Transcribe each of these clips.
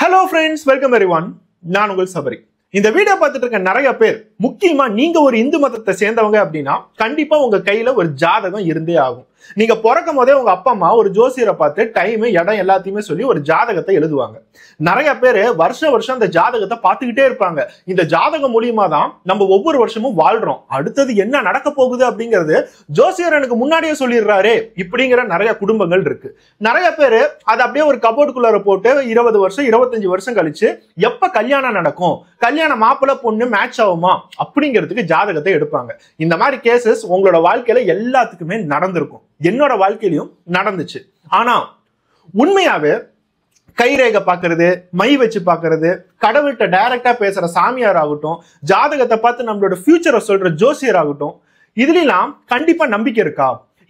Hello friends, welcome everyone. நான் உங்கள் சபரி. இந்த வீடியோ பார்த்துட்டு இருக்க நிறைய பேர் முக்கியமா நீங்க ஒரு இந்து மதத்தை சேர்ந்தவங்க அப்படின்னா கண்டிப்பா உங்க கையில ஒரு ஜாதகம் இருந்தே ஆகும். நீங்க பிறக்கும் போதே உங்க அப்பா அம்மா ஒரு ஜோசியரை பார்த்து டைம் இடம் எல்லாத்தையுமே சொல்லி ஒரு ஜாதகத்தை எழுதுவாங்க. நிறைய பேர் வருஷம் அந்த ஜாதகத்தை பார்த்துக்கிட்டே இருப்பாங்க. இந்த ஜாதகம் மூலியமா தான் நம்ம ஒவ்வொரு வருஷமும் வாழ்றோம். அடுத்தது என்ன நடக்க போகுது அப்படிங்கிறது ஜோசியர் எனக்கு முன்னாடியே சொல்லிடுறாரு இப்படிங்கிற நிறைய குடும்பங்கள் இருக்கு. நிறைய பேர் அதை அப்படியே ஒரு கபோர்டுக்குள்ளார போட்டு 20 வருஷம் 25 வருஷம் கழிச்சு எப்ப கல்யாணம் நடக்கும், கல்யாண மாப்பிள்ளை பொண்ணு மேட்ச் ஆகுமா அப்படிங்கிறதுக்கு ஜாதகத்தை எடுப்பாங்க. இந்த மாதிரி கேசஸ் உங்களோட வாழ்க்கையில எல்லாத்துக்குமே நடந்திருக்கும். என்னோட வாழ்க்கையிலும் நடந்துச்சு. ஆனா உண்மையாவே கைரேகை பாக்குறது, மை வச்சு பாக்குறது, கடவுள்கிட்ட டைரக்டா பேசுற சாமியார் ஆகட்டும், ஜாதகத்தை பார்த்து நம்மளோட ஃபியூச்சரை சொல்ற ஜோசியர் ஆகட்டும், இதுலாம் கண்டிப்பா நம்பிக்கை இருக்கா,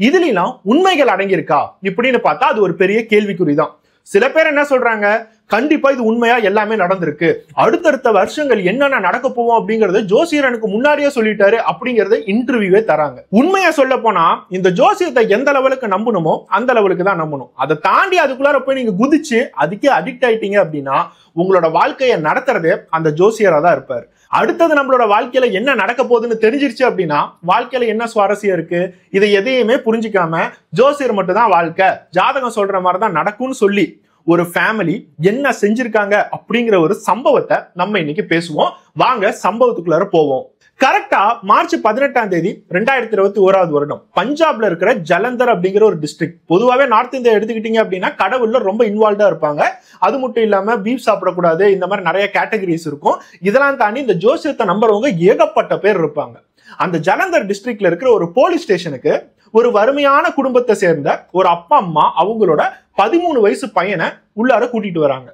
இதுலாம் உண்மைகள் அடங்கி இருக்கா இப்படின்னு பார்த்தா அது ஒரு பெரிய கேள்விக்குறிதான். சில பேர் என்ன சொல்றாங்க, கண்டிப்பா இது உண்மையா எல்லாமே நடந்திருக்கு, அடுத்தடுத்த வருஷங்கள் என்னென்ன நடக்க போவோம் அப்படிங்கறது ஜோசியர் எனக்கு முன்னாடியே சொல்லிட்டாரு அப்படிங்கறத இன்டர்வியூவே தராங்க. உண்மையா சொல்ல போனா இந்த ஜோசியத்தை எந்த லெவலுக்கு நம்பணுமோ அந்த லெவலுக்கு தான் நம்பணும். அதை தாண்டி அதுக்குள்ளார போய் நீங்க குதிச்சு அதுக்கே அடிக்ட் ஆயிட்டீங்க அப்படின்னா உங்களோட வாழ்க்கையை நடத்துறது அந்த ஜோசியரா தான் இருப்பாரு. அடுத்தது நம்மளோட வாழ்க்கையில என்ன நடக்க போகுதுன்னு தெரிஞ்சிருச்சு அப்படின்னா வாழ்க்கையில என்ன சுவாரஸ்யம் இருக்கு, இதை எதையுமே புரிஞ்சிக்காம ஜோசியர் மட்டும் தான் வாழ்க்கை, ஜாதகம் சொல்ற மாதிரி தான் நடக்கும்னு சொல்லி ஒரு ஃபேமிலி என்ன செஞ்சிருக்காங்க அப்படிங்கிற ஒரு சம்பவத்தை நம்ம இன்னைக்கு பேசுவோம். வாங்க சம்பவத்துக்குள்ளார போவோம். கரெக்டா மார்ச் 18ஆம் தேதி 2021 வருடம் பஞ்சாப்ல இருக்கிற ஜலந்தர் அப்படிங்கிற ஒரு டிஸ்ட்ரிக்ட். பொதுவாகவே நார்த் இந்தியா எடுத்துக்கிட்டீங்க அப்படின்னா கடவுள்ல ரொம்ப இன்வால்வ்டா இருப்பாங்க. அது மட்டும் இல்லாம பீஃப் சாப்பிடக்கூடாது, இந்த மாதிரி நிறைய கேட்டகரிஸ் இருக்கும். இதெல்லாம் தாண்டி இந்த ஜோசியத்தை நம்புறவங்க ஏகப்பட்ட பேர் இருப்பாங்க. அந்த ஜலந்தர் டிஸ்ட்ரிக்ட்ல இருக்கிற ஒரு போலீஸ் ஸ்டேஷனுக்கு ஒரு வறுமையான குடும்பத்தை சேர்ந்த ஒரு அப்பா அம்மா அவங்களோட 13 வயசு பையனை உள்ளார கூட்டிட்டு வராங்க.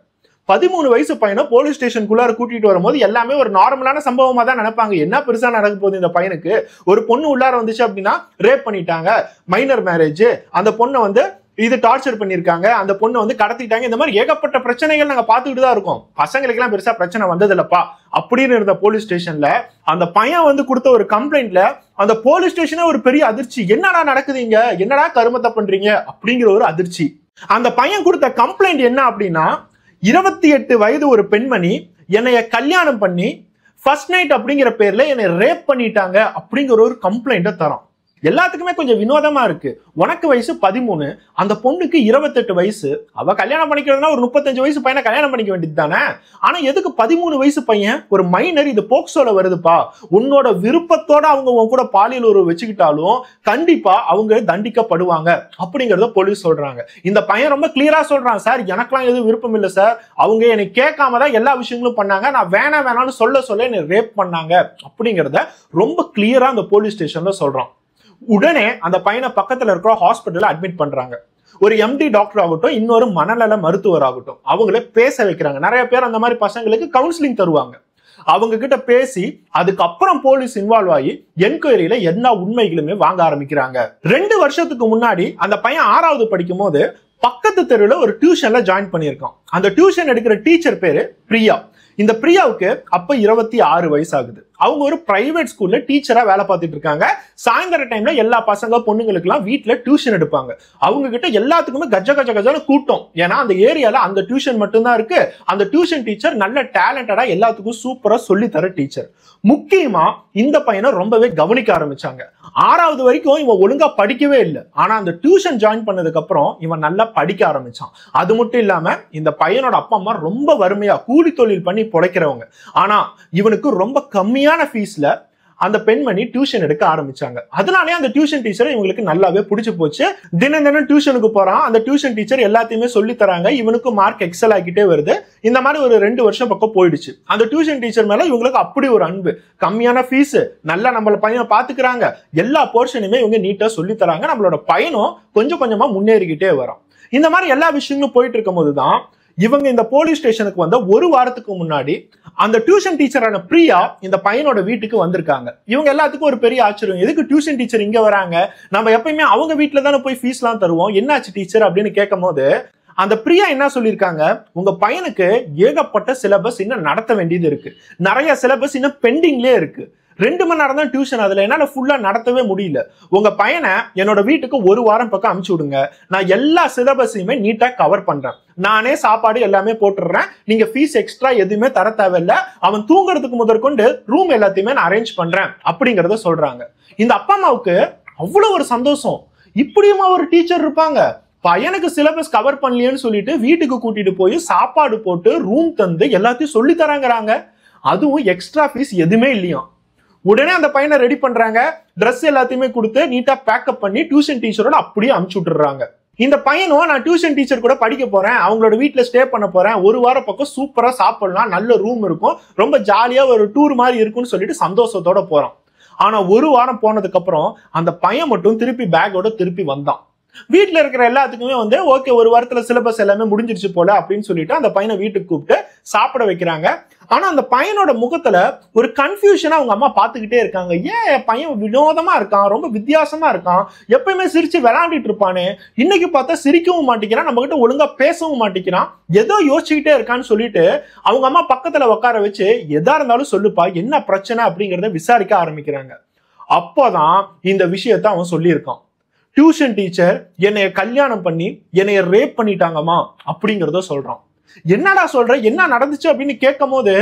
13 வயசு பையனை போலீஸ் ஸ்டேஷனுக்குள்ளார கூட்டிட்டு வரும்போது எல்லாமே ஒரு நார்மலான சம்பவமா தான் நினைப்பாங்க. என்ன பெருசா நடக்க போகுது, இந்த பையனுக்கு ஒரு பொண்ணு உள்ளார வந்துச்சு அப்படின்னா ரேப் பண்ணிட்டாங்க, மைனர் மேரேஜ், அந்த பொண்ணை வந்து இது டார்ச்சர் பண்ணிருக்காங்க, அந்த பொண்ணை வந்து கடத்திட்டாங்க, இந்த மாதிரி ஏகப்பட்ட பிரச்சனைகள் நாங்க பாத்துக்கிட்டு தான் இருக்கோம். பசங்களுக்கு எல்லாம் பெருசா பிரச்சனை வந்தது இல்லப்பா அப்படின்னு இருந்த போலீஸ் ஸ்டேஷன்ல அந்த பையன் வந்து கொடுத்த ஒரு கம்ப்ளைண்ட்ல அந்த போலீஸ் ஸ்டேஷனே ஒரு பெரிய அதிர்ச்சி. என்னடா நடக்குதுங்க, என்னடா கருமத்தை பண்றீங்க அப்படிங்கிற ஒரு அதிர்ச்சி. அந்த பையன் கொடுத்த கம்ப்ளைண்ட் என்ன அப்படின்னா, 28 வயது ஒரு பெண்மணி என்னைய கல்யாணம் பண்ணி ஃபர்ஸ்ட் நைட் அப்படிங்கிற பேர்ல என்னை ரேப் பண்ணிட்டாங்க அப்படிங்கிற ஒரு கம்ப்ளைண்ட்டை தரோம். எல்லாத்துக்குமே கொஞ்சம் வினோதமா இருக்கு. உனக்கு வயசு 13, அந்த பொண்ணுக்கு 28 வயசு. அவ கல்யாணம் பண்ணிக்கிறதுனா ஒரு 35 வயசு பையனை கல்யாணம் பண்ணிக்க வேண்டியது தானே. ஆனா எதுக்கு 13 வயசு பையன், ஒரு மைனர், இது போக்சோல வருதுப்பா. உன்னோட விருப்பத்தோட அவங்க உன் கூட பாலியல் உறவு வச்சுக்கிட்டாலும் கண்டிப்பா அவங்க தண்டிக்கப்படுவாங்க அப்படிங்கறத போலீஸ் சொல்றாங்க. இந்த பையன் ரொம்ப கிளியரா சொல்றான், சார் எனக்கெல்லாம் எதுவும் விருப்பம் இல்லை சார், அவங்க என்னை கேட்காம தான் எல்லா விஷயங்களும் பண்ணாங்க, நான் வேணாம்னு சொல்ல என்னை ரேப் பண்ணாங்க அப்படிங்கறத ரொம்ப கிளியரா அந்த போலீஸ் ஸ்டேஷன்ல சொல்றான். உடனே அந்த பையனை பக்கத்துல இருக்கிற ஹாஸ்பிட்டல்ல அட்மிட் பண்றாங்க. ஒரு எம்டி டாக்டர் ஆகட்டும், இன்னொரு மனநல மருத்துவர் ஆகட்டும், அவங்களே பேச வைக்கிறாங்க. நிறைய பேர் அந்த மாதிரி பசங்களுக்கு கவுன்சிலிங் தருவாங்க. அவங்க கிட்ட பேசி அதுக்கப்புறம் போலீஸ் இன்வால்வ் ஆகி என்கொயரியில எல்லா உண்மைகளுமே வாங்க ஆரம்பிக்கிறாங்க. 2 வருஷத்துக்கு முன்னாடி அந்த பையன் 6வது படிக்கும் போது பக்கத்து தெருவுல ஒரு டியூஷன்ல ஜாயின் பண்ணியிருக்கான். அந்த டியூஷன் எடுக்கிற டீச்சர் பேரு பிரியா. இந்த பிரியாவுக்கு அப்ப 26 வயசு ஆகுது. அவங்க ஒரு பிரைவேட் ஸ்கூல்ல டீச்சரா வேலை பார்த்துட்டு இருக்காங்க. சாயந்தர டைம்ல எல்லா பசங்க பொண்ணுங்களுக்கு எல்லாம் வீட்டுல டியூஷன் எடுப்பாங்க. அவங்க கிட்ட எல்லாத்துக்குமே கஜ கூட்டம். ஏன்னா அந்த ஏரியால அந்த டியூஷன் மட்டும்தான் இருக்கு. அந்த டியூஷன் டீச்சர் நல்ல டேலண்டடா எல்லாத்துக்கும் சூப்பரா சொல்லி தர டீச்சர். முக்கியமா இந்த பையனை ரொம்பவே கவனிக்க ஆரம்பிச்சாங்க. 6வது வரைக்கும் இவன் ஒழுங்கா படிக்கவே இல்லை. ஆனா அந்த டியூஷன் ஜாயின் பண்ணதுக்கு அப்புறம் இவன் நல்லா படிக்க ஆரம்பிச்சான். அது மட்டும் இல்லாம இந்த பையனோட அப்பா அம்மா ரொம்ப வறுமையா கூலி தொழில் பண்ணி பொழைக்கிறவங்க. ஆனா இவனுக்கு ரொம்ப கம்மியான ஃபீஸ்ல அந்த பெண்மணி டியூஷன் எடுக்க ஆரம்பிச்சாங்க. அதனாலே அந்த டியூஷன் டீச்சர் இவங்களுக்கு நல்லாவே பிடிச்சு போச்சு. தினம் டியூஷனுக்கு போறான். அந்த டியூஷன் டீச்சர் எல்லாத்தையுமே சொல்லி தராங்க. இவனுக்கு மார்க் எக்ஸல் ஆகிட்டே வருது. இந்த மாதிரி ஒரு 2 வருஷம் பக்கம் போயிடுச்சு. அந்த டியூஷன் டீச்சர் மேல இவங்களுக்கு அப்படி ஒரு அன்பு, கம்மியான ஃபீஸ், நல்லா நம்மள பையனை பாத்துக்கிறாங்க, எல்லா போர்ஷனுமே இவங்க நீட்டா சொல்லி தராங்க. நம்மளோட பையனும் கொஞ்சம் கொஞ்சமா முன்னேறிக்கிட்டே வரான். இந்த மாதிரி எல்லா விஷயங்களும் போயிட்டு இருக்கும் போதுதான் இவங்க இந்த போலீஸ் ஸ்டேஷனுக்கு வந்த 1 வாரத்துக்கு முன்னாடி அந்த டியூஷன் டீச்சரான பிரியா இந்த பையனோட வீட்டுக்கு வந்திருக்காங்க. இவங்க எல்லாத்துக்கும் ஒரு பெரிய ஆச்சரியம், எதுக்கு டியூஷன் டீச்சர் இங்க வராங்க, நம்ம எப்பயுமே அவங்க வீட்டுல தானே போய் ஃபீஸ் எல்லாம் தருவோம், என்னாச்சு டீச்சர் அப்படின்னு கேட்கும் போது அந்த பிரியா என்ன சொல்லியிருக்காங்க, உங்க பையனுக்கு ஏகப்பட்ட சிலபஸ் இன்னும் நடத்த வேண்டியது இருக்கு, நிறைய சிலபஸ் இன்னும் பெண்டிங்லயே இருக்கு, 2 மணி நேரம் தான் டியூஷன். அதுல என்னால ஃபுல்லா நடத்தவே முடியல. உங்க பையனை என்னோட வீட்டுக்கு 1 வாரம் பக்கம் அனுப்பிச்சு விடுங்க. நான் எல்லா சிலபஸையுமே நீட்டா கவர் பண்றேன். நானே சாப்பாடு எல்லாமே போட்டுடுறேன். நீங்க ஃபீஸ் எக்ஸ்ட்ரா எதுவுமே தர தேவையில்ல. அவன் தூங்குறதுக்கு முதற்கொண்டு ரூம் எல்லாத்தையுமே நான் அரேஞ்ச் பண்றேன் அப்படிங்கறத சொல்றாங்க. இந்த அப்பா அம்மாவுக்கு அவ்வளவு ஒரு சந்தோஷம். இப்படியுமா ஒரு டீச்சர் இருப்பாங்க? பையனுக்கு சிலபஸ் கவர் பண்ணலையேன்னு சொல்லிட்டு வீட்டுக்கு கூட்டிட்டு போய் சாப்பாடு போட்டு ரூம் தந்து எல்லாத்தையும் சொல்லி தராங்கிறாங்க. அதுவும் எக்ஸ்ட்ரா ஃபீஸ் எதுவுமே இல்லையா. உடனே அந்த பையனை ரெடி பண்றாங்க. ட்ரெஸ் எல்லாத்தையுமே கொடுத்து நீட்டா பேக்கப் பண்ணி டியூஷன் டீச்சரோட அப்படியே அனுப்பிச்சு விட்டுறாங்க. இந்த பையனும் நான் டியூஷன் டீச்சர் கூட படிக்க போறேன், அவங்களோட வீட்டுல ஸ்டே பண்ண போறேன், 1 வாரம் பக்கம் சூப்பரா சாப்பிடலாம், நல்ல ரூம் இருக்கும், ரொம்ப ஜாலியா ஒரு டூர் மாதிரி இருக்கும்னு சொல்லிட்டு சந்தோஷத்தோட போறான். ஆனா 1 வாரம் போனதுக்கு அப்புறம் அந்த பையன் மட்டும் திருப்பி பேக்கோட திருப்பி வந்தான். வீட்டுல இருக்கிற எல்லாத்துக்குமே ஓகே 1 வாரத்துல சிலபஸ் எல்லாமே முடிஞ்சிருச்சு போல அப்படின்னு சொல்லிட்டு அந்த பையனை வீட்டுக்கு கூப்பிட்டு சாப்பிட வைக்கிறாங்க. ஆனா அந்த பையனோட முகத்துல ஒரு கன்ஃபியூஷனா அவங்க அம்மா பாத்துக்கிட்டே இருக்காங்க. ஏன் பையன் வினோதமா இருக்கான், ரொம்ப வித்தியாசமா இருக்கான், எப்பயுமே சிரிச்சு விளையாண்டுட்டு இருப்பானே, இன்னைக்கு பார்த்தா சிரிக்கவும் மாட்டேங்கிறான், நம்ம கிட்ட ஒழுங்கா பேசவும் மாட்டேங்கிறான், ஏதோ யோசிச்சுக்கிட்டே இருக்கான்னு சொல்லிட்டு அவங்க அம்மா பக்கத்துல உட்கார வச்சு எதா இருந்தாலும் சொல்லுப்பா, என்ன பிரச்சனை அப்படிங்கறத விசாரிக்க ஆரம்பிக்கிறாங்க. அப்போதான் இந்த விஷயத்த அவன் சொல்லியிருக்கான். டியூஷன் டீச்சர் என்னைய கல்யாணம் பண்ணி என்னைய ரேப் பண்ணிட்டாங்கம்மா அப்படிங்கறத சொல்றான். என்னடா சொல்ற, என்ன நடந்துச்சு அப்படின்னு கேட்கும் போது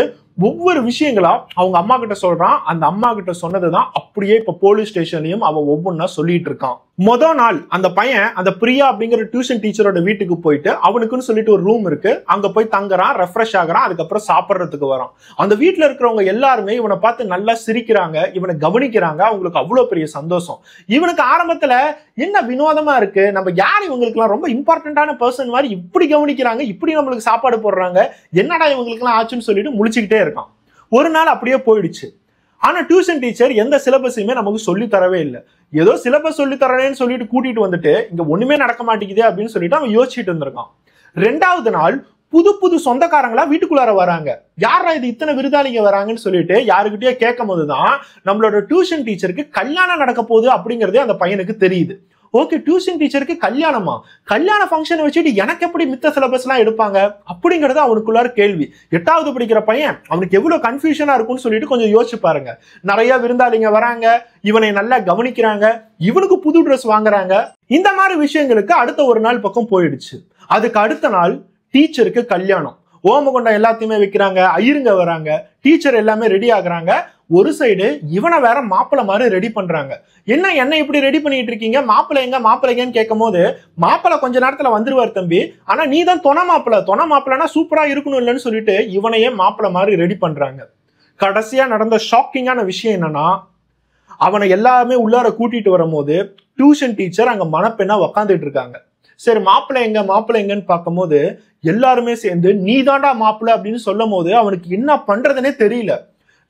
ஒவ்வொரு விஷயங்களா அவங்க அம்மா கிட்ட சொல்றான். அந்த அம்மா கிட்ட சொன்னதுதான் அப்படியே இப்ப போலீஸ் ஸ்டேஷன்லயும் அவன் ஒவ்வொன்னா சொல்லிட்டு இருக்கான். மொதல் நாள் அந்த பையன் அந்த பிரியா அப்படிங்கிற டியூஷன் டீச்சரோட வீட்டுக்கு போயிட்டு அவனுக்குன்னு சொல்லிட்டு ஒரு ரூம் இருக்கு, அங்க போய் தங்குறான், ரெஃப்ரெஷ் ஆகுறான், அதுக்கப்புறம் சாப்பிட்றதுக்கு வரான். அந்த வீட்டுல இருக்கிறவங்க எல்லாருமே இவனை பார்த்து நல்லா சிரிக்கிறாங்க, இவனை கவனிக்கிறாங்க. அவங்களுக்கு அவ்வளவு பெரிய சந்தோஷம். இவனுக்கு ஆரம்பத்துல என்ன வினோதமா இருக்கு, நம்ம யார் இவங்களுக்கு எல்லாம் ரொம்ப இம்பார்ட்டன்டான பர்சன் மாதிரி இப்படி கவனிக்கிறாங்க, இப்படி நம்மளுக்கு சாப்பாடு போடுறாங்க, என்னடா இவங்களுக்கு எல்லாம் ஆச்சுன்னு சொல்லிட்டு முழிச்சுக்கிட்டே இருக்கான். ஒரு நாள் அப்படியே போயிடுச்சு. ஆனா டியூஷன் டீச்சர் எந்த சிலபஸையுமே நமக்கு சொல்லி தரவே இல்லை. ஏதோ சிலபஸ் சொல்லி தரேன்னு சொல்லிட்டு கூட்டிட்டு வந்துட்டு இங்க ஒண்ணுமே நடக்க மாட்டேங்குது அப்படின்னு சொல்லிட்டு அவன் யோசிச்சுட்டு இருந்திருக்கான். 2வது நாள் புது புது சொந்தக்காரங்களா வீட்டுக்குள்ளார வராங்க. யாரா இது இத்தனை விருதாளிங்க வராங்கன்னு சொல்லிட்டு யாருக்கிட்டயே கேட்கும் போதுதான் நம்மளோட டியூஷன் டீச்சருக்கு கல்யாணம் நடக்க போகுது அப்படிங்கறதே அந்த பையனுக்கு தெரியுது. ஓகே, டியூஷன் டீச்சருக்கு கல்யாணமா, கல்யாண ஃபங்க்ஷன் வச்சுட்டு எனக்கு எப்படி மித்த சிலபஸ் எல்லாம் எடுப்பாங்க அப்படிங்கறது அவனுக்குள்ளார கேள்வி. 8வது படிக்கிற பையன், அவனுக்கு எவ்வளவு கன்ஃபியூஷனா இருக்கும்னு சொல்லிட்டு கொஞ்சம் யோசிச்சு பாருங்க. நிறைய விருந்தாளிங்க வராங்க, இவனை நல்லா கவனிக்கிறாங்க, இவனுக்கு புது ட்ரெஸ் வாங்குறாங்க. இந்த மாதிரி விஷயங்களுக்கு அடுத்த ஒரு நாள் பக்கம் போயிடுச்சு. அதுக்கு அடுத்த நாள் டீச்சருக்கு கல்யாணம். ஓமகுண்டம் எல்லாத்தையுமே வைக்கிறாங்க, ஐயருங்க வராங்க, டீச்சர் எல்லாமே ரெடி ஆகுறாங்க. ஒரு சைடு இவனை வேற மாப்பிள்ளை மாதிரி ரெடி பண்றாங்க. என்ன இப்படி ரெடி பண்ணிட்டு இருக்கீங்க, மாப்பிள்ளைங்கன்னு கேட்கும் போது, மாப்பிள்ளை கொஞ்ச நேரத்துல வந்துருவார் தம்பி, ஆனா நீ தான் தொண மாப்பிள்ளைனா சூப்பரா இருக்கணும் இல்லைன்னு சொல்லிட்டு இவனையே மாப்பிள்ளை மாதிரி ரெடி பண்றாங்க. கடைசியா நடந்த ஷாக்கிங்கான விஷயம் என்னன்னா, அவனை எல்லாமே உள்ளார கூட்டிட்டு வரும்போது டியூஷன் டீச்சர் அங்க மணப்பெண்ணா உக்காந்துட்டு இருக்காங்க. சரி மாப்பிள்ளை எங்கன்னு பார்க்கும்போது எல்லாருமே சேர்ந்து நீ தாண்டா மாப்பிள்ளை அப்படின்னு சொல்லும் போது அவனுக்கு என்ன பண்றதுன்னே தெரியல.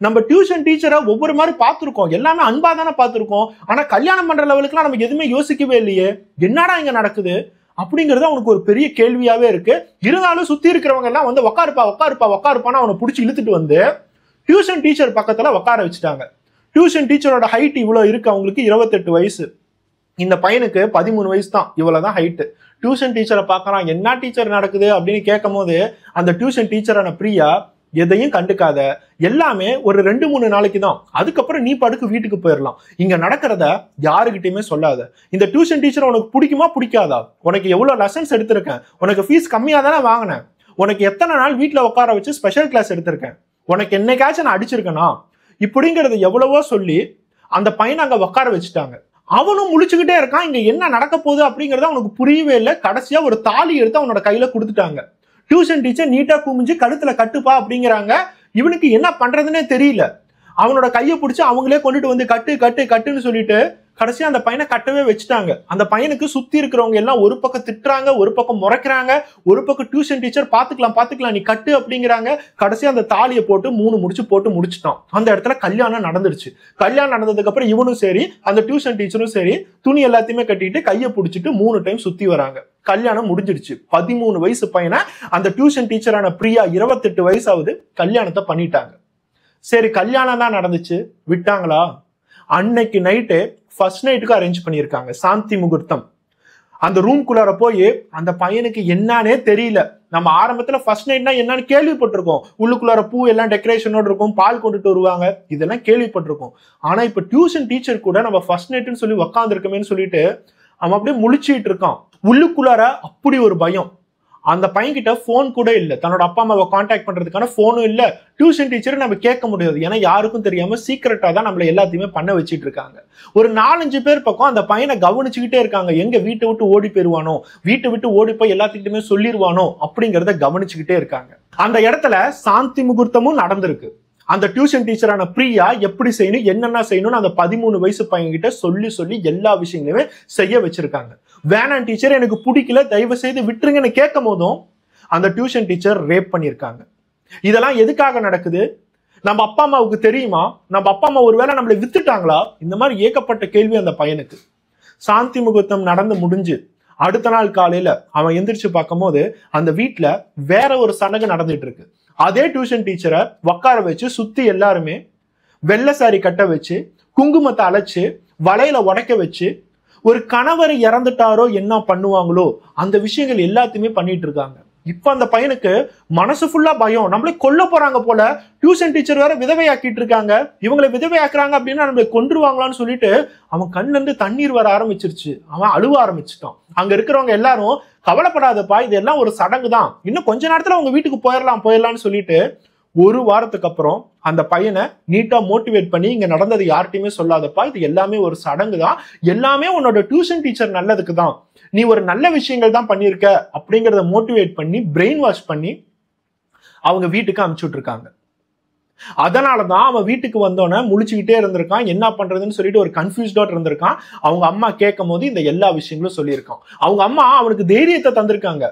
நம்ம டியூஷன் டீச்சரை ஒவ்வொரு மாதிரி பார்த்துருக்கோம், எல்லாமே அன்பா தானே பார்த்துருக்கோம், ஆனா கல்யாணம் பண்ற லெவலுக்குலாம் நமக்கு எதுவுமே யோசிக்கவே இல்லையே, என்னடா இங்க நடக்குது அப்படிங்கிறது அவனுக்கு ஒரு பெரிய கேள்வியாவே இருக்கு. இருந்தாலும் சுத்தி இருக்கிறவங்க எல்லாம் உட்காருப்பான்னு அவனை பிடிச்சி இழுத்துட்டு வந்து டியூஷன் டீச்சர் பக்கத்துல உட்கார வச்சுட்டாங்க. டியூஷன் டீச்சரோட ஹைட் இவ்வளவு இருக்கு, அவங்களுக்கு 28 வயசு. இந்த பையனுக்கு 13 வயசு தான், இவ்வளவுதான் ஹைட்டு. டியூஷன் டீச்சரை பார்க்கறான், என்ன டீச்சர் நடக்குது அப்படின்னு கேட்கும் போது அந்த டியூஷன் டீச்சரான பிரியா எதையும் கண்டுக்காத, எல்லாமே ஒரு 2-3 நாளைக்கு தான், அதுக்கப்புறம் நீ படுக்கு வீட்டுக்கு போயிடலாம், இங்க நடக்கிறத யாருக்கிட்டையுமே சொல்லாத. இந்த டியூஷன் டீச்சர் உனக்கு பிடிக்குமா பிடிக்காதா, உனக்கு எவ்வளவு லெசன்ஸ் எடுத்திருக்கேன், உனக்கு ஃபீஸ் கம்மியா தானே வாங்கினேன், உனக்கு எத்தனை நாள் வீட்டுல உட்கார வச்சு ஸ்பெஷல் கிளாஸ் எடுத்திருக்கேன், உனக்கு என்னைக்காச்சும் நான் அடிச்சிருக்கேனா, இப்படிங்கிறது எவ்வளவோ சொல்லி அந்த பையனை அங்க உட்கார வச்சுட்டாங்க. அவனும் முழிச்சுக்கிட்டே இருக்கான், இங்க என்ன நடக்க போகுது அப்படிங்கறது அவனுக்கு புரியவே இல்லை. கடைசியா ஒரு தாலி எடுத்து அவனோட கையில கொடுத்துட்டாங்க. டியூஷன் டீச்சர் நீட்டா குமிஞ்சு கழுத்துல கட்டுப்பா அப்படிங்கிறாங்க. இவனுக்கு என்ன பண்றதுன்னே தெரியல. அவனோட கையை பிடிச்சி அவங்களே கொண்டுட்டு வந்து கட்டுன்னு சொல்லிட்டு கடைசியா அந்த பையனை கட்டவே வச்சுட்டாங்க. அந்த பையனுக்கு சுத்தி இருக்கிறவங்க எல்லாம் ஒரு பக்கம் திட்டுறாங்க, ஒரு பக்கம் முறைக்கிறாங்க, ஒரு பக்கம் டியூஷன் டீச்சர் பாத்துக்கலாம் நீ கட்டு அப்படிங்கிறாங்க. கடைசியா அந்த தாலியை போட்டு 3 முடிச்சு போட்டு முடிச்சுட்டான். அந்த இடத்துல கல்யாணம் நடந்துருச்சு. கல்யாணம் நடந்ததுக்கு அப்புறம் இவனும் சரி அந்த டியூஷன் டீச்சரும் சரி துணி எல்லாத்தையுமே கட்டிட்டு கையை பிடிச்சிட்டு 3 டைம் சுத்தி வராங்க. கல்யாணம் முடிஞ்சிருச்சு. 13 வயசு பையனை அந்த டியூஷன் டீச்சரான பிரியா 28 வயசாவது கல்யாணத்தை பண்ணிட்டாங்க. சரி கல்யாணம் தான் நடந்துச்சு, விட்டாங்களா? அன்னைக்கு நைட்டு ஃபர்ஸ்ட் நைட்டுக்கு அரேஞ்ச் பண்ணியிருக்காங்க, சாந்தி முகூர்த்தம். அந்த ரூம்குள்ளார போய் அந்த பையனுக்கு என்னன்னே தெரியல, நம்ம ஆரம்பத்துல ஃபர்ஸ்ட் நைட்னா என்னன்னு கேள்விப்பட்டிருக்கோம். உள்ளுக்குள்ளார பூ எல்லாம் டெக்கரேஷனோட இருக்கும், பால் கொண்டுட்டு வருவாங்க, இதெல்லாம் கேள்விப்பட்டிருக்கோம். ஆனா இப்ப டியூஷன் டீச்சர் கூட நம்ம ஃபர்ஸ்ட் நைட்னு சொல்லி உக்காந்துருக்கமேன்னு சொல்லிட்டு அவன் அப்படியே முழிச்சிட்டு இருக்கான். உள்ளுக்குள்ளார அப்படி ஒரு பயம். அந்த பையன்கிட்ட போன் கூட இல்ல, தன்னோட அப்பா அம்மாவை கான்டாக்ட் பண்றதுக்கான போனும் இல்ல. டியூஷன் டீச்சர் நம்ம கேட்க முடியாது, ஏன்னா யாருக்கும் தெரியாம சீக்கிரட்டா தான் நம்மள எல்லாத்தையுமே பண்ண வச்சிட்டு இருக்காங்க. ஒரு 4-5 பேர் பக்கம் அந்த பையனை கவனிச்சுக்கிட்டே இருக்காங்க. எங்க வீட்டை விட்டு ஓடி போயிருவானோ, வீட்டை விட்டு ஓடி போய் எல்லாத்துக்கிட்டுமே சொல்லிடுவானோ அப்படிங்கறத கவனிச்சுக்கிட்டே இருக்காங்க. அந்த இடத்துல சாந்தி முகூர்த்தமும் நடந்திருக்கு. அந்த டியூஷன் டீச்சரான பிரியா எப்படி செய்யணும், என்னென்ன செய்யணும்னு அந்த 13 வயசு பையன்கிட்ட சொல்லி சொல்லி எல்லா விஷயங்களுமே செய்ய வச்சிருக்காங்க. வேணாம் டீச்சர், எனக்கு பிடிக்கல, தயவு செய்து விட்டுருங்கன்னு கேட்கும் போதும் அந்த டியூஷன் டீச்சர் ரேப் பண்ணியிருக்காங்க. இதெல்லாம் எதுக்காக நடக்குது? நம்ம அப்பா அம்மாவுக்கு தெரியுமா? நம்ம அப்பா அம்மா ஒருவேளை நம்மளை வித்துட்டாங்களா? இந்த மாதிரி ஏகப்பட்ட கேள்வி அந்த பையனுக்கு. சாந்தி முகூர்த்தம் நடந்து முடிஞ்சு அடுத்த நாள் காலையில அவன் எந்திரிச்சு பார்க்கும் போது அந்த வீட்டுல வேற ஒரு சடங்கு நடந்துட்டு இருக்கு. அதே டியூஷன் டீச்சரை உட்கார வச்சு சுத்தி எல்லாருமே வெள்ளை சாரி கட்ட வச்சு, குங்குமத்தை அழைச்சு, வலையில உடைக்க வச்சு, ஒரு கணவர் இறந்துட்டாரோ என்ன பண்ணுவாங்களோ அந்த விஷயங்கள் எல்லாத்தையுமே பண்ணிட்டு இருக்காங்க. இப்ப அந்த பையனுக்கு மனசு ஃபுல்லா பயம், நம்மளே கொல்ல போறாங்க போல, டியூஷன் டீச்சர் வேற விதவையாக்கிட்டு இருக்காங்க, இவங்களை விதவையாக்குறாங்க அப்படின்னா நம்மளை கொன்றுவாங்களான்னு சொல்லிட்டு அவன் கண்ணுல இருந்து தண்ணீர் வர ஆரம்பிச்சிருச்சு. அவன் அழுவ ஆரம்பிச்சுட்டான். அங்க இருக்கிறவங்க எல்லாரும் கவலைப்படாதப்பா, இதெல்லாம் ஒரு சடங்கு தான், இன்னும் கொஞ்ச நேரத்துல உங்க வீட்டுக்கு போயிடலாம்னு சொல்லிட்டு ஒரு வாரத்துக்கு அப்புறம் அந்த பையனை நீட்டா மோட்டிவேட் பண்ணி, இங்க நடந்தது யார்கிட்டயுமே சொல்லாதப்பா, இது எல்லாமே ஒரு சடங்கு தான், எல்லாமே உன்னோட டியூஷன் டீச்சர் நல்லதுக்கு தான், நீ ஒரு நல்ல விஷயங்கள் தான் பண்ணிருக்க அப்படிங்கறத மோட்டிவேட் பண்ணி பிரெயின் வாஷ் பண்ணி அவங்க வீட்டுக்கு அனுப்பிச்சுட்டு இருக்காங்க. அதனாலதான் அவன் வீட்டுக்கு வந்தோன்னே முழிச்சுக்கிட்டே இருந்திருக்கான். என்ன பண்றதுன்னு சொல்லிட்டு ஒரு கன்ஃபியூஸ்டா இருந்திருக்கான். அவங்க அம்மா கேட்கும் போது இந்த எல்லா விஷயங்களும் சொல்லியிருக்கான். அவங்க அம்மா அவனுக்கு தைரியத்தை தந்திருக்காங்க.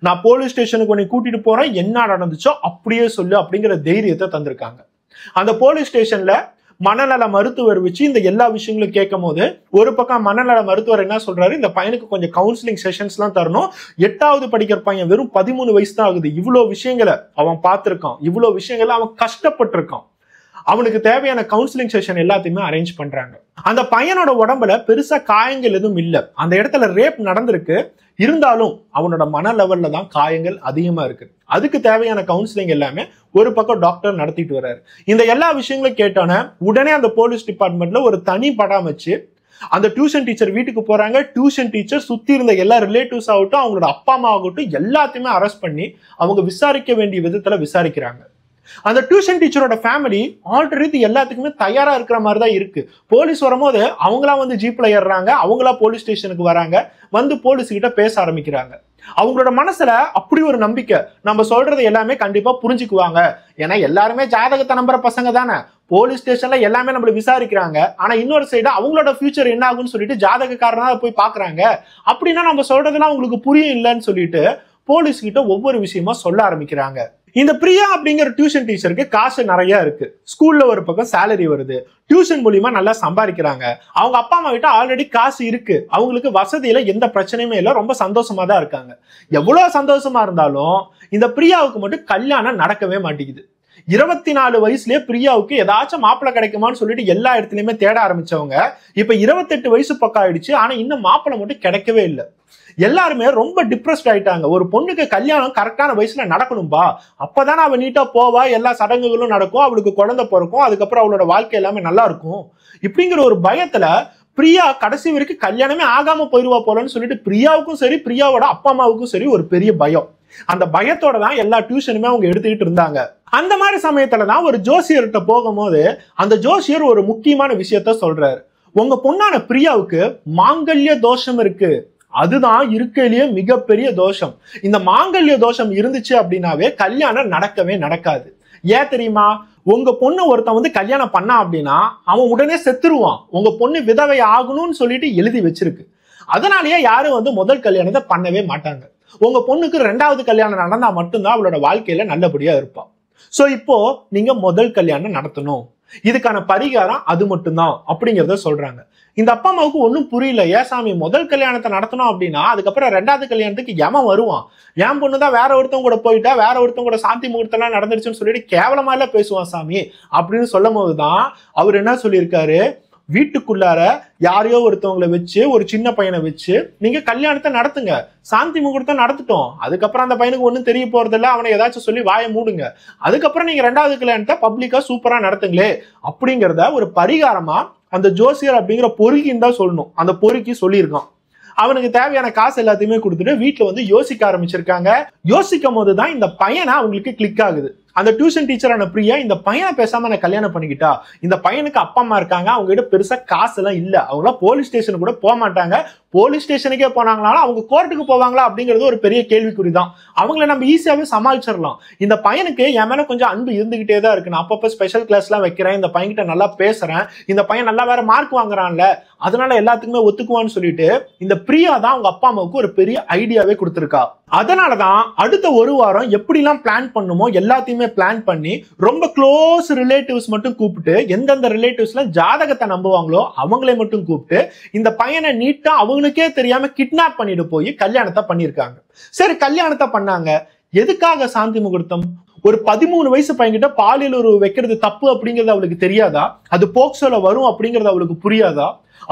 நான் போலீஸ் ஸ்டேஷனுக்கு உன்னை கூட்டிட்டு போறேன், என்ன நடந்துச்சோ அப்படியே சொல்லு அப்படிங்கிற தைரியத்தை தந்திருக்காங்க. அந்த போலீஸ் ஸ்டேஷன்ல மனநல மருத்துவர் வச்சு இந்த எல்லா விஷயங்களும் கேட்கும் போது ஒரு பக்கம் மனநல மருத்துவர் என்ன சொல்றாரு, இந்த பையனுக்கு கொஞ்சம் கவுன்சிலிங் செஷன்ஸ் எல்லாம் தரணும். 8வது படிக்கிற பையன், வெறும் 13 வயசு தான் ஆகுது, இவ்வளவு விஷயங்களை அவன் பார்த்திருக்கான், இவ்வளவு விஷயங்களை அவன் கஷ்டப்பட்டு இருக்கான், அவனுக்கு தேவையான கவுன்சிலிங் செஷன் எல்லாத்தையுமே அரேஞ்ச் பண்றாங்க. அந்த பையனோட உடம்புல பெருசா காயங்கள் எதுவும் இல்லை, அந்த இடத்துல ரேப் நடந்திருக்கு, இருந்தாலும் அவனோட மன லெவல்ல தான் காயங்கள் அதிகமா இருக்கு. அதுக்கு தேவையான கவுன்சிலிங் எல்லாமே ஒரு பக்கம் டாக்டர் நடத்திட்டு வர்றாரு. இந்த எல்லா விஷயங்களும் கேட்டோன்னே உடனே அந்த போலீஸ் டிபார்ட்மெண்ட்ல ஒரு தனி படம் வச்சு அந்த டியூஷன் டீச்சர் வீட்டுக்கு போறாங்க. டியூஷன் டீச்சர் சுத்தி இருந்த எல்லா ரிலேட்டிவ்ஸ் ஆகட்டும், அவங்களோட அப்பா அம்மா ஆகட்டும், எல்லாத்தையுமே அரெஸ்ட் பண்ணி அவங்க விசாரிக்க வேண்டிய விதத்துல விசாரிக்கிறாங்க. அந்த டியூஷன் டீச்சரோட ஃபேமிலி ஆல்ரெடி எல்லாத்துக்குமே தயாரா இருக்கிற மாதிரி தான் இருக்கு. போலீஸ் வரும்போது அவங்களா வந்து ஜீப்ல ஏறுறாங்க, அவங்களா போலீஸ் ஸ்டேஷனுக்கு வராங்க, வந்து போலீஸ் கிட்ட பேச ஆரம்பிக்கிறாங்க. அவங்களோட மனசுல அப்படி ஒரு நம்பிக்கை, நம்ம சொல்றது எல்லாமே கண்டிப்பா புரிஞ்சுக்குவாங்க, ஏன்னா எல்லாருமே ஜாதகத்தை நம்புற பசங்க தானே, போலீஸ் ஸ்டேஷன்ல எல்லாமே நம்மள விசாரிக்கிறாங்க, ஆனா இன்னொரு சைடு அவங்களோட ஃபியூச்சர் என்ன ஆகும்னு சொல்லிட்டு ஜாதகக்காரனா போய் பாக்குறாங்க, அப்படின்னா நம்ம சொல்றதெல்லாம் உங்களுக்கு புரியும் இல்லைன்னு சொல்லிட்டு போலீஸ் கிட்ட ஒவ்வொரு விஷயமா சொல்ல ஆரம்பிக்கிறாங்க. இந்த பிரியா அப்படிங்கிற டியூஷன் டீச்சருக்கு காசு நிறைய இருக்கு, ஸ்கூல்ல ஒரு பக்கம் சேலரி வருது, டியூஷன் மூலியமா நல்லா சம்பாதிக்கிறாங்க, அவங்க அப்பா அம்மா கிட்ட ஆல்ரெடி காசு இருக்கு, அவங்களுக்கு வசதியில எந்த பிரச்சனையுமே இல்லை, ரொம்ப சந்தோஷமா தான் இருக்காங்க. எவ்வளவு சந்தோஷமா இருந்தாலும் இந்த பிரியாவுக்கு மட்டும் கல்யாணம் நடக்கவே மாட்டேங்குது. 24 வயசுலயே பிரியாவுக்கு ஏதாச்சும் மாப்பிள்ளை கிடைக்குமான்னு சொல்லிட்டு எல்லா இடத்துலயுமே தேட ஆரம்பிச்சவங்க இப்ப 28 வயசு பக்கம் ஆயிடுச்சு, ஆனா இன்னும் மாப்பிள்ளை மட்டும் கிடைக்கவே இல்லை. எல்லாருமே ரொம்ப டிப்ரெஸ்ட் ஆயிட்டாங்க. ஒரு பொண்ணுக்கு கல்யாணம் கரெக்டான வயசுல நடக்கணும்பா, அப்பதானே அவ நீட்டா போவா, எல்லா சடங்குகளும் நடக்கும், அவளுக்கு குழந்தை பிறக்கும், அதுக்கப்புறம் அவளோட வாழ்க்கை எல்லாமே நல்லா இருக்கும். இப்படிங்கிற ஒரு பயத்துல பிரியா கடைசி வரைக்கும் கல்யாணமே ஆகாம போயிருவா போலன்னு சொல்லிட்டு பிரியாவுக்கும் சரி பிரியாவோட அப்பா அம்மாவுக்கும் சரி ஒரு பெரிய பயம். அந்த பயத்தோட தான் எல்லா டியூஷனுமே அவங்க எடுத்துக்கிட்டு இருந்தாங்க. அந்த மாதிரி சமயத்துலதான் ஒரு ஜோசியர்கிட்ட போகும்போது அந்த ஜோசியர் ஒரு முக்கியமான விஷயத்த சொல்றாரு. உங்க பொண்ணான பிரியாவுக்கு மாங்கல்ய தோஷம் இருக்கு, அதுதான் இருக்கையிலேயே மிகப்பெரிய தோஷம். இந்த மாங்கல்ய தோஷம் இருந்துச்சு அப்படின்னாவே கல்யாணம் நடக்கவே நடக்காது. ஏன் தெரியுமா? உங்க பொண்ணு ஒருத்தன் வந்து கல்யாணம் பண்ணா அப்படின்னா அவன் உடனே செத்துருவான். உங்க பொண்ணு விதவை ஆகணும்னு சொல்லிட்டு எழுதி வச்சிருக்கு. அதனாலயே யாரும் வந்து முதல் கல்யாணத்தை பண்ணவே மாட்டாங்க. உங்க பொண்ணுக்கு 2வது கல்யாணம் நடந்தா மட்டும்தான் அவளோட வாழ்க்கையில நல்லபடியா இருப்பான். சோ இப்போ நீங்க முதல் கல்யாணம் நடத்தணும், இதுக்கான பரிகாரம் அது மட்டும்தான் அப்படிங்கிறத சொல்றாங்க. இந்த அப்பா அம்மாவுக்கு ஒன்னும் புரியல. ஏன் சாமி முதல் கல்யாணத்தை நடத்தணும் அப்படின்னா அதுக்கப்புறம் 2வது கல்யாணத்துக்கு எவன் வருவான்? என் பொண்ணுதான் வேற ஒருத்தவங்க கூட போயிட்டா, வேற ஒருத்தவங்க கூட சாந்தி முகூர்த்தம் எல்லாம் நடந்துருச்சுன்னு சொல்லிட்டு கேவலமா எல்லாம் பேசுவான் சாமி அப்படின்னு சொல்லும் போதுதான் அவர் என்ன சொல்லியிருக்காரு, வீட்டுக்குள்ளார யாரையோ ஒருத்தவங்களை வச்சு ஒரு சின்ன பையனை வச்சு நீங்க கல்யாணத்தை நடத்துங்க. சாந்தி முகூர்த்தம் நடத்திட்டோம், அதுக்கப்புறம் அந்த பையனுக்கு ஒன்றும் தெரிய போறதில்ல, அவனை ஏதாச்சும் சொல்லி வாயை மூடுங்க, அதுக்கப்புறம் நீங்க 2வது கல்யாணத்தை பப்ளிக்கா சூப்பரா நடத்துங்களே அப்படிங்கிறத ஒரு பரிகாரமா அந்த ஜோசியர் அப்படிங்கிற பொறுக்கின்னு தான் சொல்லணும். அந்த பொறுக்கி சொல்லியிருக்கான். அவனுக்கு தேவையான காசு எல்லாத்தையுமே கொடுத்துட்டு வீட்டுல வந்து யோசிக்க ஆரம்பிச்சிருக்காங்க. யோசிக்கும் போதுதான் இந்த பையனை அவங்களுக்கு கிளிக் ஆகுது. அந்த டியூஷன் டீச்சரான பிரியா இந்த பையனை பேசாம நான் கல்யாணம் பண்ணிக்கிட்டா, இந்த பையனுக்கு அப்பா அம்மா இருக்காங்க, அவங்க கிட்ட பெருசா காசு எல்லாம் இல்ல, அவங்க போலீஸ் ஸ்டேஷன் கூட போக மாட்டாங்க, போலீஸ் ஸ்டேஷனுக்கே போனாங்களாலும் அவங்க கோர்ட்டுக்கு போவாங்களா அப்படிங்கிறது ஒரு பெரிய கேள்விக்குறிதான். அவங்கள நம்ம ஈஸியாவே சமாளிச்சிடலாம். இந்த பையனுக்கு என் மேல கொஞ்சம் அன்பு இருந்துகிட்டே தான் இருக்கு, நான் அப்பப்ப ஸ்பெஷல் கிளாஸ் எல்லாம் வைக்கிறேன், இந்த பையன்கிட்ட நல்லா பேசுறேன், இந்த பையன் நல்லா வேற மார்க் வாங்குறான்ல, அதனால எல்லாத்துக்குமே ஒத்துக்குவான்னு சொல்லிட்டு இந்த பிரியா தான் அவங்க அப்பா அம்மாவுக்கு ஒரு பெரிய ஐடியாவே கொடுத்திருக்கா. அதனாலதான் அடுத்த ஒரு வாரம் எப்படிலாம் பிளான் பண்ணுமோ எல்லாத்தையுமே பிளான் பண்ணி ரொம்ப க்ளோஸ் ரிலேட்டிவ்ஸ் மட்டும் கூப்பிட்டு, எந்தெந்த ரிலேட்டிவ்ஸ்ல ஜாதகத்தை நம்புவாங்களோ அவங்களை மட்டும் கூப்பிட்டு இந்த பையனை நீட்டா அவங்களுக்கே தெரியாம கிட்னாப் பண்ணிட்டு போய் கல்யாணத்தை பண்ணிருக்காங்க. சரி, கல்யாணத்தை பண்ணாங்க. எதுக்காக சாந்தி முகூர்த்தம்? ஒரு 13 வயசு பையன்கிட்ட பாலியல் உறவு வைக்கிறது தப்பு அப்படிங்கிறது அவளுக்கு தெரியாதா? அது போக்சோல வரும் அப்படிங்கிறது அவளுக்கு புரியாதா?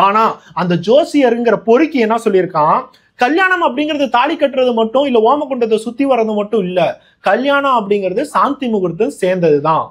ஆனா அந்த ஜோசியருங்கிற பொறுக்கி என்ன சொல்லியிருக்கான், கல்யாணம் அப்படிங்கிறது தாலி கட்டுறது மட்டும் இல்ல, ஓமகுண்டத்தை சுத்தி வர்றது மட்டும் இல்ல, கல்யாணம் அப்படிங்கிறது சாந்தி முகூர்த்தம் சேர்ந்ததுதான்.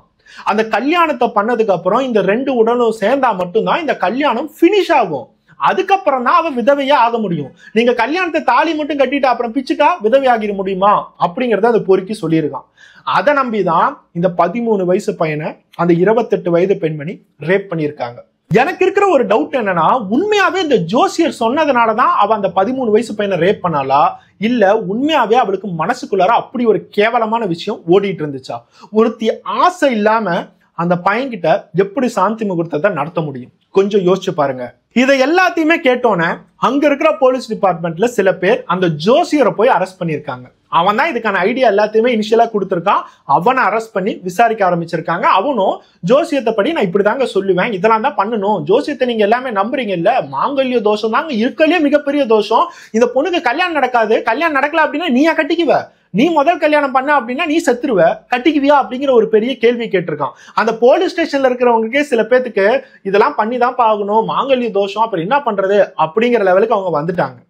அந்த கல்யாணத்தை பண்ணதுக்கு அப்புறம் இந்த 2 உடலும் சேர்ந்தா மட்டும்தான் இந்த கல்யாணம் பினிஷ் ஆகும். அதுக்கப்புறம் தான் அவ விதவையா ஆக முடியும். நீங்க கல்யாணத்தை தாலி மட்டும் கட்டிட்டு அப்புறம் பிச்சுட்டா விதவை ஆகிட முடியுமா அப்படிங்கறத அந்த பொறுக்கி சொல்லியிருக்கான். அதை நம்பிதான் இந்த 13 வயசு பையனை அந்த 28 வயது பெண்மணி ரேப் பண்ணியிருக்காங்க. எனக்கு இருக்கிற ஒரு டவுட் என்னன்னா, உண்மையாவே இந்த ஜோசியர் சொன்னதுனாலதான் அவ அந்த 13 வயசு பையனை ரேப் பண்ணாலா, இல்ல உண்மையாவே அவளுக்கு மனசுக்குள்ளார அப்படி ஒரு கேவலமான விஷயம் ஓடிட்டு இருந்துச்சா? ஒருத்தி ஆசை இல்லாம அந்த பையன்கிட்ட எப்படி சாந்தி முகூர்த்தத்தை நடத்த முடியும்? கொஞ்சம் யோசிச்சு பாருங்க. இதை எல்லாத்தையுமே கேட்டோன்னே அங்க இருக்கிற போலீஸ் டிபார்ட்மெண்ட்ல சில பேர் அந்த ஜோசியரை போய் அரெஸ்ட் பண்ணிருக்காங்க. அவன் தான் இதுக்கான ஐடியா எல்லாத்தையுமே இனிஷியலா கொடுத்திருக்கான். அவனை அரெஸ்ட் பண்ணி விசாரிக்க ஆரம்பிச்சிருக்காங்க. அவனும் ஜோசியத்தை படி நான் இப்படிதாங்க சொல்லுவேன், இதெல்லாம் தான் பண்ணணும், ஜோசியத்தை நீங்க எல்லாமே நம்புறீங்க இல்ல, மாங்கல்ய தோஷம் தாங்க இருக்கலையே மிகப்பெரிய தோஷம், இந்த பொண்ணுக்கு கல்யாணம் நடக்காது, கல்யாணம் நடக்கல அப்படின்னா நீயா கட்டிக்குவ, நீ முதல் கல்யாணம் பண்ண அப்படின்னா நீ செத்துருவ, கட்டிக்குவியா அப்படிங்கிற ஒரு பெரிய கேள்வி கேட்டிருக்கான். அந்த போலீஸ் ஸ்டேஷன்ல இருக்கிறவங்களுக்கே சில பேத்துக்கு இதெல்லாம் பண்ணிதான் பாக்கணும், மாங்கல்ய தோஷம், அப்புறம் என்ன பண்றது அப்படிங்கிற லெவலுக்கு அவங்க வந்துட்டாங்க.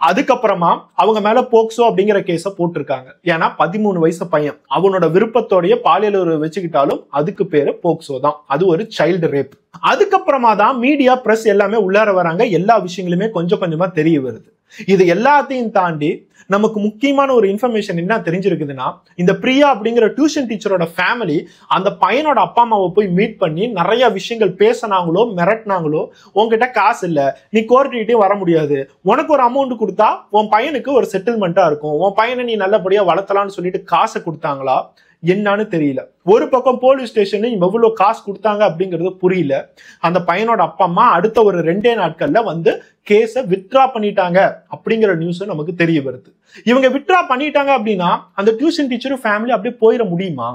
அதுக்கப்புறமா அவங்க மேல போக்சோ அப்படிங்கிற கேஸ போட்டிருக்காங்க. ஏன்னா 13 வயசு பையன் அவனோட விருப்பத்தோடைய பாலியல் உறவு வச்சுக்கிட்டாலும் அதுக்கு பேரு போக்சோ தான், அது ஒரு சைல்டு ரேப். அதுக்கப்புறமா தான் மீடியா பிரஸ் எல்லாமே உள்ளார வராங்க, எல்லா விஷயங்களுமே கொஞ்சம் கொஞ்சமா தெரிய வருது. இது எல்லாத்தையும் தாண்டி நமக்கு முக்கியமான ஒரு இன்ஃபர்மேஷன் என்ன தெரிஞ்சிருக்குதுன்னா, இந்த பிரியா அப்படிங்கிற டியூஷன் டீச்சரோட ஃபேமிலி அந்த பையனோட அப்பா அம்மாவை போய் மீட் பண்ணி நிறைய விஷயங்கள் பேசினாங்களோ மிரட்டினாங்களோ, உன்கிட்ட காசு இல்ல, நீ கோர்ட்டுக்கிட்டே வர முடியாது, உனக்கு ஒரு அமௌண்ட் கொடுத்தா உன் பையனுக்கு ஒரு செட்டில்மெண்டா இருக்கும், உன் பையனை நீ நல்லபடியா வளர்த்தலாம்னு சொல்லிட்டு காசை கொடுத்தாங்களா என்னன்னு தெரியல. ஒரு பக்கம் போலீஸ் ஸ்டேஷன் எவ்வளவு காசு கொடுத்தாங்க அப்படிங்கிறது புரியல. அந்த பையனோட அப்பா அம்மா அடுத்த ஒரு 2 நாட்கள்ல வந்து கேஸை வித்ட்ரா பண்ணிட்டாங்க அப்படிங்கிற நியூஸ் நமக்கு தெரிய வருது. இவங்க வித்ட்ரா பண்ணிட்டாங்க அப்படின்னா அந்த டியூஷன் டீச்சரும் ஃபேமிலி அப்படியே போயிட முடியுமா?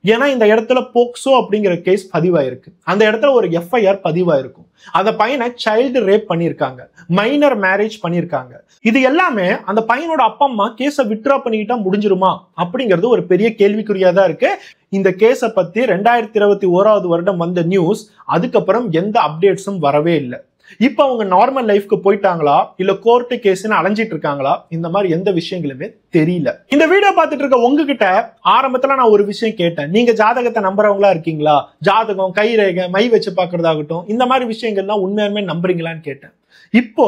ஏன்னா இந்த இடத்துல போக்சோ அப்படிங்கிற கேஸ் பதிவாயிருக்கு, அந்த இடத்துல ஒரு எஃப்ஐஆர் பதிவாயிருக்கும். அந்த பையனை சைல்டு ரேப் பண்ணியிருக்காங்க, மைனர் மேரேஜ் பண்ணியிருக்காங்க. இது எல்லாமே அந்த பையனோட அப்பா அம்மா கேஸை வித்ட்ரா பண்ணிக்கிட்டா முடிஞ்சிருமா அப்படிங்கிறது ஒரு பெரிய கேள்விக்குறியா தான் இருக்கு. இந்த கேஸை பத்தி 2021 வருடம் வந்த நியூஸ் அதுக்கப்புறம் எந்த அப்டேட்ஸும் வரவே இல்லை. இப்ப அவங்க நார்மல் லைஃப்க்கு போயிட்டாங்களா இல்ல கோர்ட்டு கேஸ்ன்னு அலைஞ்சிட்டு இருக்காங்களா, இந்த மாதிரி எந்த விஷயங்களுமே தெரியல. இந்த வீடியோ பார்த்துட்டு இருக்க உங்ககிட்ட ஆரம்பத்துல நான் ஒரு விஷயம் கேட்டேன், நீங்க ஜாதகத்தை நம்புறவங்களா இருக்கீங்களா? ஜாதகம், கைரேகை, மை வச்சு பாக்குறதாகட்டும், இந்த மாதிரி விஷயங்கள்லாம் உண்மையாலுமே நம்புறீங்களான்னு கேட்டேன். இப்போ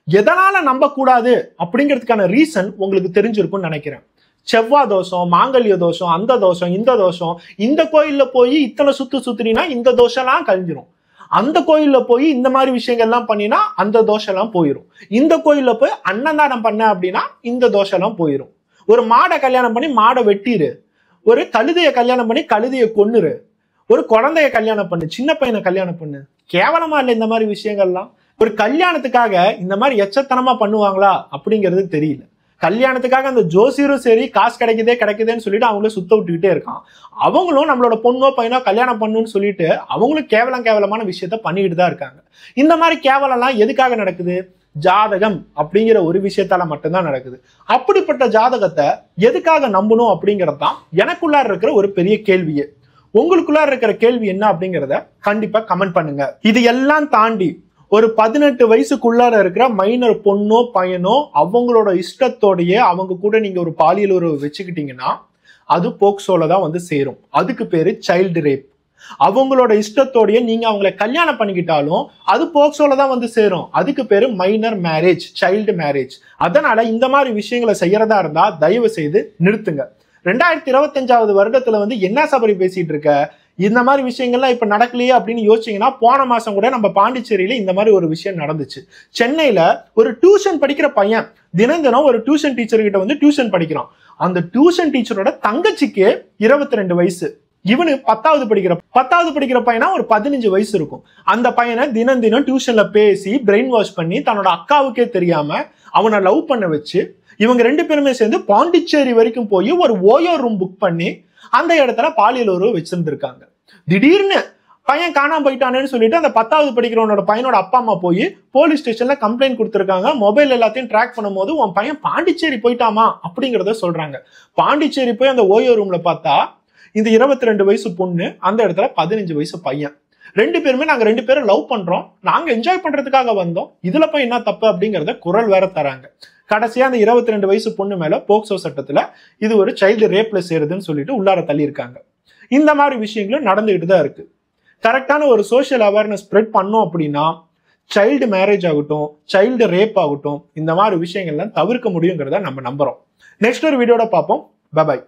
எதனால நம்ப கூடாது அப்படிங்கிறதுக்கான ரீசன் உங்களுக்கு தெரிஞ்சிருக்கும்னு நினைக்கிறேன். செவ்வாய் தோஷம், மாங்கல்ய தோஷம், அந்த தோஷம், இந்த தோஷம், இந்த கோயில்ல போய் இத்தனை சுத்துனீங்கன்னா இந்த தோஷம் எல்லாம் கழிஞ்சிரும், அந்த கோயில்ல போய் இந்த மாதிரி விஷயங்கள்லாம் பண்ணினா அந்த தோஷம் எல்லாம் போயிடும், இந்த கோயில்ல போய் அன்னதானம் பண்ண அப்படின்னா இந்த தோஷம் எல்லாம் போயிடும், ஒரு மாடை கல்யாணம் பண்ணி மாடை வெட்டிரு, ஒரு கழுதைய கல்யாணம் பண்ணி கழுதைய கொன்னுரு, ஒரு குழந்தைய கல்யாணம் பண்ணு, சின்ன பையனை கல்யாணம் பண்ணு. கேவலமா இல்லை இந்த மாதிரி விஷயங்கள்லாம்? ஒரு கல்யாணத்துக்காக இந்த மாதிரி எச்சத்தனமா பண்ணுவாங்களா அப்படிங்கிறது தெரியல. கல்யாணத்துக்காக அந்த ஜோசியரும் சரி காசு கிடைக்குதேன்னு சொல்லிட்டு அவங்கள சுத்த விட்டுக்கிட்டே இருக்கான். அவங்களும் நம்மளோட பொண்ணோ பையனோ கல்யாணம் பண்ணணும்னு சொல்லிட்டு அவங்களும் கேவலமான விஷயத்த பண்ணிக்கிட்டு தான் இருக்காங்க. இந்த மாதிரி கேவலம்லாம் எதுக்காக நடக்குது? ஜாதகம் அப்படிங்கிற ஒரு விஷயத்தால மட்டும்தான் நடக்குது. அப்படிப்பட்ட ஜாதகத்தை எதுக்காக நம்பணும் அப்படிங்கிறது தான் எனக்குள்ளார இருக்கிற ஒரு பெரிய கேள்வியே. உங்களுக்குள்ள இருக்கிற கேள்வி என்ன அப்படிங்கிறத கண்டிப்பா கமெண்ட் பண்ணுங்க. இது எல்லாம் தாண்டி ஒரு 18 வயசுக்குள்ளார இருக்கிற மைனர் பொண்ணோ பையனோ அவங்களோட இஷ்டத்தோடயே அவங்க கூட நீங்க ஒரு பாலியல் உறவு வச்சுக்கிட்டீங்கன்னா அது போக்சோல தான் வந்து சேரும். அதுக்கு பேரு சைல்டு ரேப். அவங்களோட இஷ்டத்தோடய நீங்க அவங்கள கல்யாணம் பண்ணிக்கிட்டாலும் அது போக்சோல தான் வந்து சேரும். அதுக்கு பேரு மைனர் மேரேஜ், சைல்டு மேரேஜ். அதனால இந்த மாதிரி விஷயங்களை செய்யறதா இருந்தா தயவு செய்து நிறுத்துங்க. 2025வது வருடத்துல வந்து என்ன சபரி பேசிட்டு இருக்க, இந்த மாதிரி விஷயங்கள்லாம் இப்ப நடக்கலையே அப்படின்னு யோசிச்சீங்கன்னா, போன மாசம் கூட நம்ம பாண்டிச்சேரியில இந்த மாதிரி ஒரு விஷயம் நடந்துச்சு. சென்னையில ஒரு டியூஷன் படிக்கிற பையன் தினம் ஒரு டியூஷன் டீச்சர் கிட்ட வந்து டியூஷன் படிக்கிறான். அந்த டியூஷன் டீச்சரோட தங்கச்சிக்கு 22 வயசு. இவனு 10வது படிக்கிற பையனா ஒரு 15 வயசு இருக்கும். அந்த பையனை தினம் டியூஷன்ல பேசி பிரெயின் வாஷ் பண்ணி தன்னோட அக்காவுக்கே தெரியாம அவனை லவ் பண்ண வச்சு இவங்க 2 பேருமே சேர்ந்து பாண்டிச்சேரி வரைக்கும் போய் ஒரு ஓயோ ரூம் புக் பண்ணி அந்த இடத்துல பாலியல் உறவு வச்சிருந்திருக்காங்க. திடீர்னு பையன் காணாம போயிட்டானேன்னு சொல்லிட்டு அந்த 10வது படிக்கிறவனோட பையனோட அப்பா அம்மா போய் போலீஸ் ஸ்டேஷன்ல கம்ப்ளைண்ட் கொடுத்திருக்காங்க. மொபைல் எல்லாத்தையும் ட்ராக் பண்ணும்போது உன் பையன் பாண்டிச்சேரி போயிட்டாமா அப்படிங்கறத சொல்றாங்க. பாண்டிச்சேரி போய் அந்த ஓயோ ரூம்ல பார்த்தா இந்த 22 வயசு பொண்ணு, அந்த இடத்துல 15 வயசு பையன். 2 பேருமே நாங்க 2 பேரும் லவ் பண்றோம், நாங்க என்ஜாய் பண்றதுக்காக வந்தோம், இதுல போய் என்ன தப்பு அப்படிங்கறத குரல் வேற தராங்க. கடைசியா அந்த 22 வயசு பொண்ணு மேல போக்சோ சட்டத்துல இது ஒரு சைல்டு ரேப்ல சேருதுன்னு சொல்லிட்டு உள்ளார தள்ளி இருக்காங்க. இந்த மாதிரி விஷயங்களும் நடந்துகிட்டு தான் இருக்கு. கரெக்டான ஒரு சோஷியல் அவேர்னஸ் ஸ்ப்ரெட் பண்ணோம் அப்படின்னா சைல்டு மேரேஜ் ஆகட்டும், சைல்டு ரேப் ஆகட்டும், இந்த மாதிரி விஷயங்கள்லாம் தவிர்க்க முடியுங்கிறத நம்ம நம்புறோம். நெக்ஸ்ட் ஒரு வீடியோட பார்ப்போம். பை.